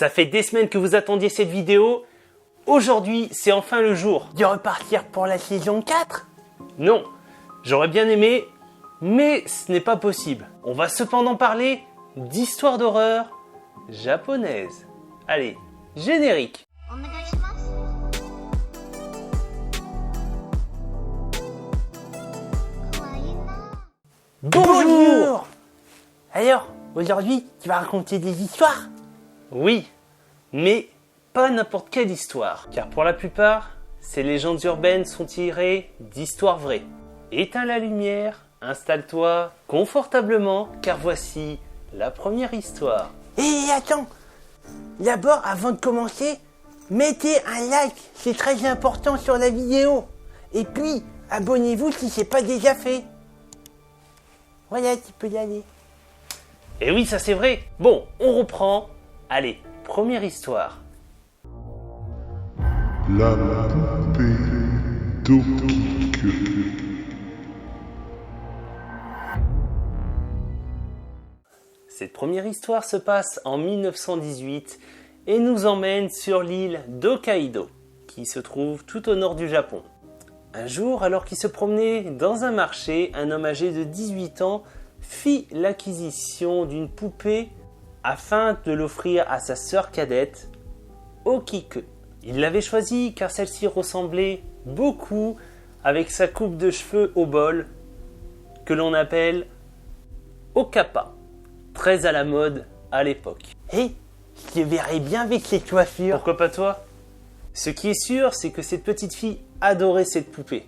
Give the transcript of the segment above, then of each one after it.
Ça fait des semaines que vous attendiez cette vidéo. Aujourd'hui, c'est enfin le jour. De repartir pour la saison 4 ? Non, j'aurais bien aimé, mais ce n'est pas possible. On va cependant parler d'histoires d'horreur japonaises. Allez, générique. Bonjour. Alors, aujourd'hui, tu vas raconter des histoires ? Oui, mais pas n'importe quelle histoire. Car pour la plupart, ces légendes urbaines sont tirées d'histoires vraies. Éteins la lumière, installe-toi confortablement, car voici la première histoire. Et attends, d'abord, avant de commencer, mettez un like, c'est très important sur la vidéo. Et puis, abonnez-vous si c'est pas déjà fait. Voilà, tu peux y aller. Et oui, ça c'est vrai. Bon, on reprend. Allez, première histoire. La poupée d'Okike. Cette première histoire se passe en 1918 et nous emmène sur l'île d'Hokkaido, qui se trouve tout au nord du Japon. Un jour, alors qu'il se promenait dans un marché, un homme âgé de 18 ans fit l'acquisition d'une poupée afin de l'offrir à sa sœur cadette, Okike. Il l'avait choisie car celle-ci ressemblait beaucoup avec sa coupe de cheveux au bol, que l'on appelle Okappa, très à la mode à l'époque. Et je te verrais bien avec cette coiffure. Pourquoi pas toi ? Ce qui est sûr, c'est que cette petite fille adorait cette poupée,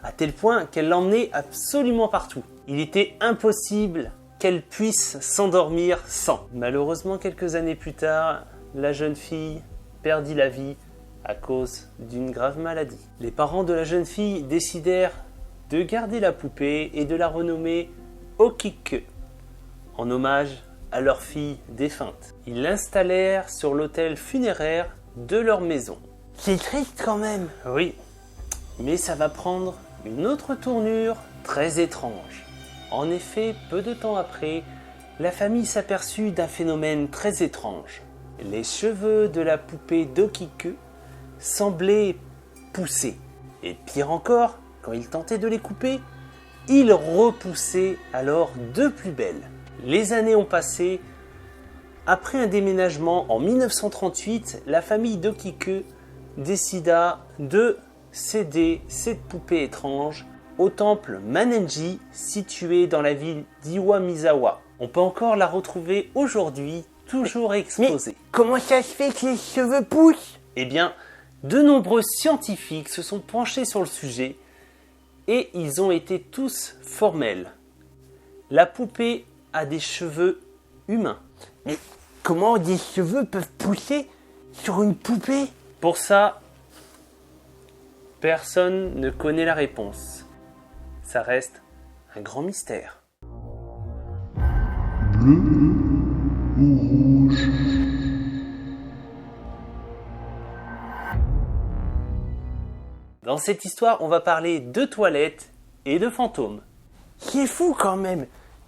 à tel point qu'elle l'emmenait absolument partout. Il était impossible qu'elle puisse s'endormir sans. Malheureusement, quelques années plus tard, la jeune fille perdit la vie à cause d'une grave maladie. Les parents de la jeune fille décidèrent de garder la poupée et de la renommer Okike, en hommage à leur fille défunte. Ils l'installèrent sur l'autel funéraire de leur maison. C'est triste quand même. Oui, mais ça va prendre une autre tournure très étrange. En effet, peu de temps après, la famille s'aperçut d'un phénomène très étrange. Les cheveux de la poupée d'Okike semblaient pousser. Et pire encore, quand ils tentaient de les couper, ils repoussaient alors de plus belle. Les années ont passé. Après un déménagement en 1938, la famille d'Okike décida de céder cette poupée étrange au temple Mannenji situé dans la ville d'Iwamizawa. On peut encore la retrouver aujourd'hui, toujours exposée. Mais comment ça se fait que les cheveux poussent ? Eh bien, de nombreux scientifiques se sont penchés sur le sujet et ils ont été tous formels. La poupée a des cheveux humains. Mais comment des cheveux peuvent pousser sur une poupée ? Pour ça, personne ne connaît la réponse. Ça reste un grand mystère. Bleu ou rouge? Dans cette histoire, on va parler de toilettes et de fantômes. C'est fou quand même.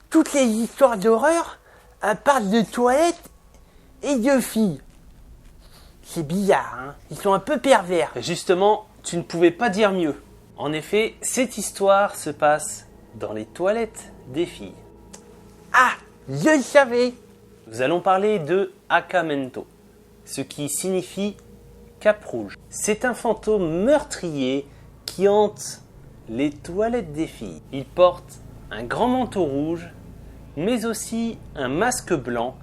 Toutes les histoires d'horreur, elles parlent de toilettes et de filles. C'est bizarre, hein ? Ils sont un peu pervers. Justement, tu ne pouvais pas dire mieux. En effet, cette histoire se passe dans les toilettes des filles. Ah, je le savais. Nous allons parler de Akamento, ce qui signifie Cap Rouge. C'est un fantôme meurtrier qui hante les toilettes des filles. Il porte un grand manteau rouge, mais aussi un masque blanc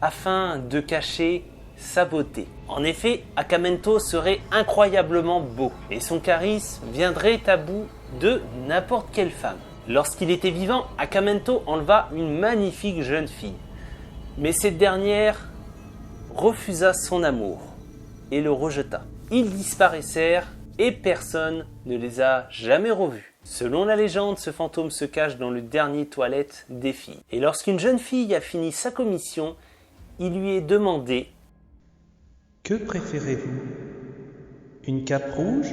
afin de cacher sa beauté. En effet, Akamento serait incroyablement beau et son charisme viendrait à bout de n'importe quelle femme. Lorsqu'il était vivant, Akamento enleva une magnifique jeune fille. Mais cette dernière refusa son amour et le rejeta. Ils disparaissèrent et personne ne les a jamais revus. Selon la légende, ce fantôme se cache dans le dernier toilette des filles. Et lorsqu'une jeune fille a fini sa commission, il lui est demandé: que préférez-vous? Une cape rouge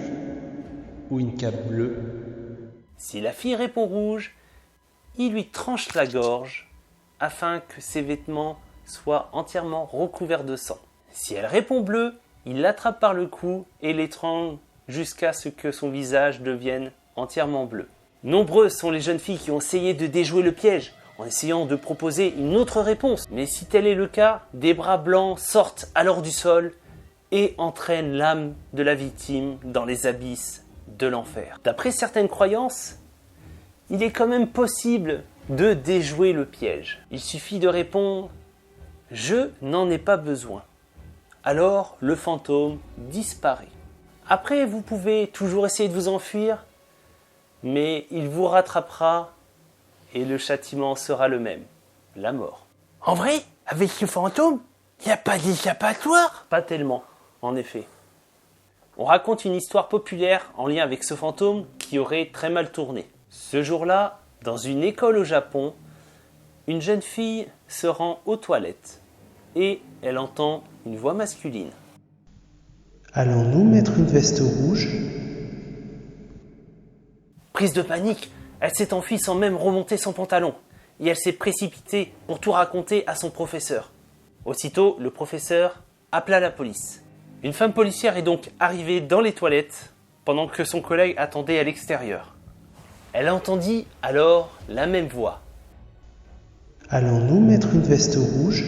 ou une cape bleue? Si la fille répond rouge, il lui tranche la gorge afin que ses vêtements soient entièrement recouverts de sang. Si elle répond bleu, il l'attrape par le cou et l'étrangle jusqu'à ce que son visage devienne entièrement bleu. Nombreuses sont les jeunes filles qui ont essayé de déjouer le piège en essayant de proposer une autre réponse. Mais si tel est le cas, des bras blancs sortent alors du sol et entraînent l'âme de la victime dans les abysses de l'enfer. D'après certaines croyances, il est quand même possible de déjouer le piège. Il suffit de répondre « Je n'en ai pas besoin ». Alors le fantôme disparaît. Après, vous pouvez toujours essayer de vous enfuir, mais il vous rattrapera et le châtiment sera le même, la mort. En vrai, avec ce fantôme, y a pas d'échappatoire? Pas tellement, en effet. On raconte une histoire populaire en lien avec ce fantôme qui aurait très mal tourné. Ce jour-là, dans une école au Japon, une jeune fille se rend aux toilettes et elle entend une voix masculine. Allons-nous mettre une veste rouge? Prise de panique, elle s'est enfuie sans même remonter son pantalon et elle s'est précipitée pour tout raconter à son professeur. Aussitôt, le professeur appela la police. Une femme policière est donc arrivée dans les toilettes pendant que son collègue attendait à l'extérieur. Elle entendit alors la même voix. Allons-nous mettre une veste rouge?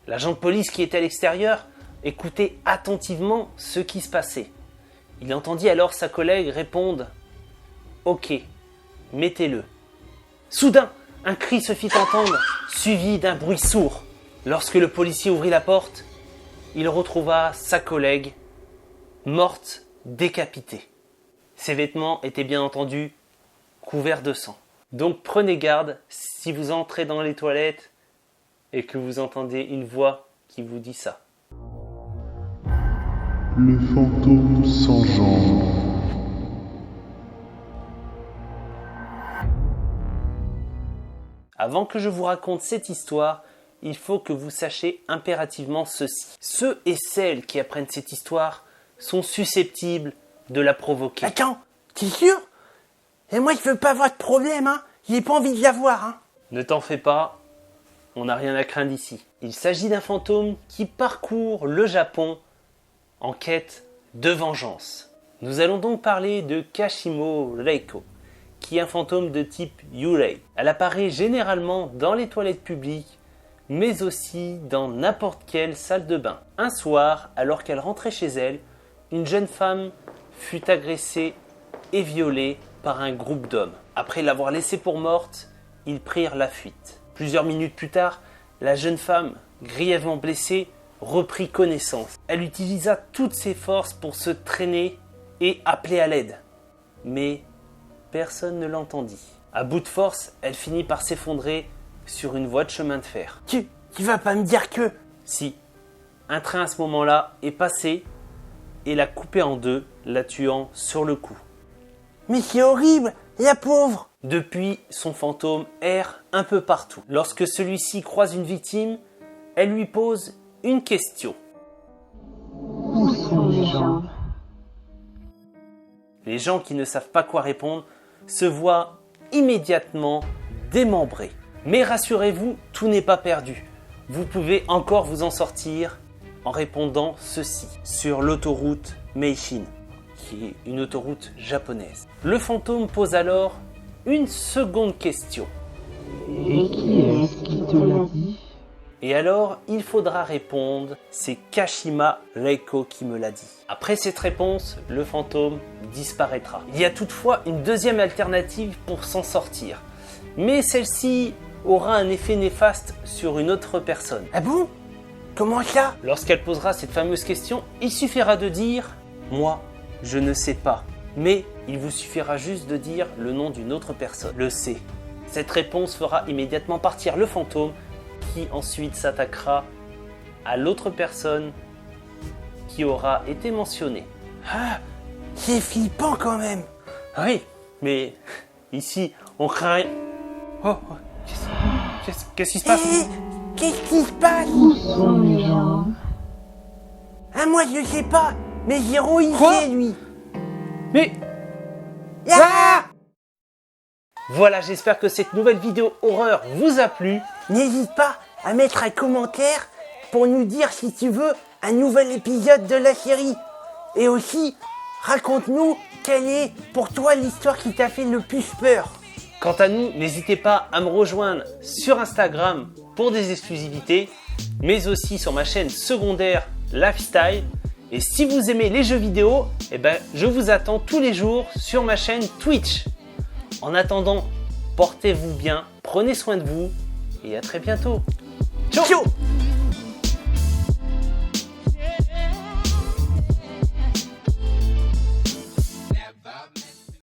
L'agent de police qui était à l'extérieur écoutait attentivement ce qui se passait. Il entendit alors sa collègue répondre « Ok, mettez-le ». Soudain, un cri se fit entendre, suivi d'un bruit sourd. Lorsque le policier ouvrit la porte, il retrouva sa collègue, morte, décapitée. Ses vêtements étaient bien entendu couverts de sang. Donc prenez garde si vous entrez dans les toilettes et que vous entendez une voix qui vous dit ça. Le fantôme sans jambes. Avant que je vous raconte cette histoire, il faut que vous sachiez impérativement ceci. Ceux et celles qui apprennent cette histoire sont susceptibles de la provoquer. Attends, t'es sûr? Et moi, je veux pas avoir de problème, hein. J'ai pas envie de l'avoir, hein. Ne t'en fais pas, on n'a rien à craindre ici. Il s'agit d'un fantôme qui parcourt le Japon en quête de vengeance. Nous allons donc parler de Kashimo Reiko, qui est un fantôme de type Yurei. Elle apparaît généralement dans les toilettes publiques, mais aussi dans n'importe quelle salle de bain. Un soir, alors qu'elle rentrait chez elle, une jeune femme fut agressée et violée par un groupe d'hommes. Après l'avoir laissée pour morte, ils prirent la fuite. Plusieurs minutes plus tard, la jeune femme, grièvement blessée, reprit connaissance. Elle utilisa toutes ses forces pour se traîner et appeler à l'aide. Mais personne ne l'entendit. À bout de force, elle finit par s'effondrer sur une voie de chemin de fer. Tu vas pas me dire que... Si, un train à ce moment-là est passé et l'a coupée en deux, la tuant sur le coup. Mais c'est horrible, la pauvre. Depuis, son fantôme erre un peu partout. Lorsque celui-ci croise une victime, elle lui pose une question. Où sont les gens? Les gens qui ne savent pas quoi répondre se voient immédiatement démembrés. Mais rassurez-vous, tout n'est pas perdu. Vous pouvez encore vous en sortir en répondant ceci sur l'autoroute Meishin, qui est une autoroute japonaise. Le fantôme pose alors une seconde question. Et qui est-ce qui te l'a dit? Et alors, il faudra répondre, c'est Kashima Reiko qui me l'a dit. Après cette réponse, le fantôme disparaîtra. Il y a toutefois une deuxième alternative pour s'en sortir. Mais celle-ci aura un effet néfaste sur une autre personne. Ah bon? Comment ça? Lorsqu'elle posera cette fameuse question, il suffira de dire « Moi, je ne sais pas ». Mais il vous suffira juste de dire le nom d'une autre personne, le C. Cette réponse fera immédiatement partir le fantôme qui ensuite s'attaquera à l'autre personne qui aura été mentionnée. Ah, c'est flippant quand même. Oui, mais ici, on craint rien. Oh, qu'est-ce qui se passe? Qu'est-ce qui se passe? Où sont les gens? Ah, moi je sais pas, mais Jiro il Quoi? sait lui. Mais Ah! voilà, j'espère que cette nouvelle vidéo horreur vous a plu. N'hésite pas à mettre un commentaire pour nous dire si tu veux un nouvel épisode de la série. Et aussi, raconte-nous quelle est pour toi l'histoire qui t'a fait le plus peur. Quant à nous, n'hésitez pas à me rejoindre sur Instagram pour des exclusivités, mais aussi sur ma chaîne secondaire Lifestyle. Et si vous aimez les jeux vidéo, je vous attends tous les jours sur ma chaîne Twitch. En attendant, portez-vous bien, prenez soin de vous et à très bientôt. Ciao. Ciao.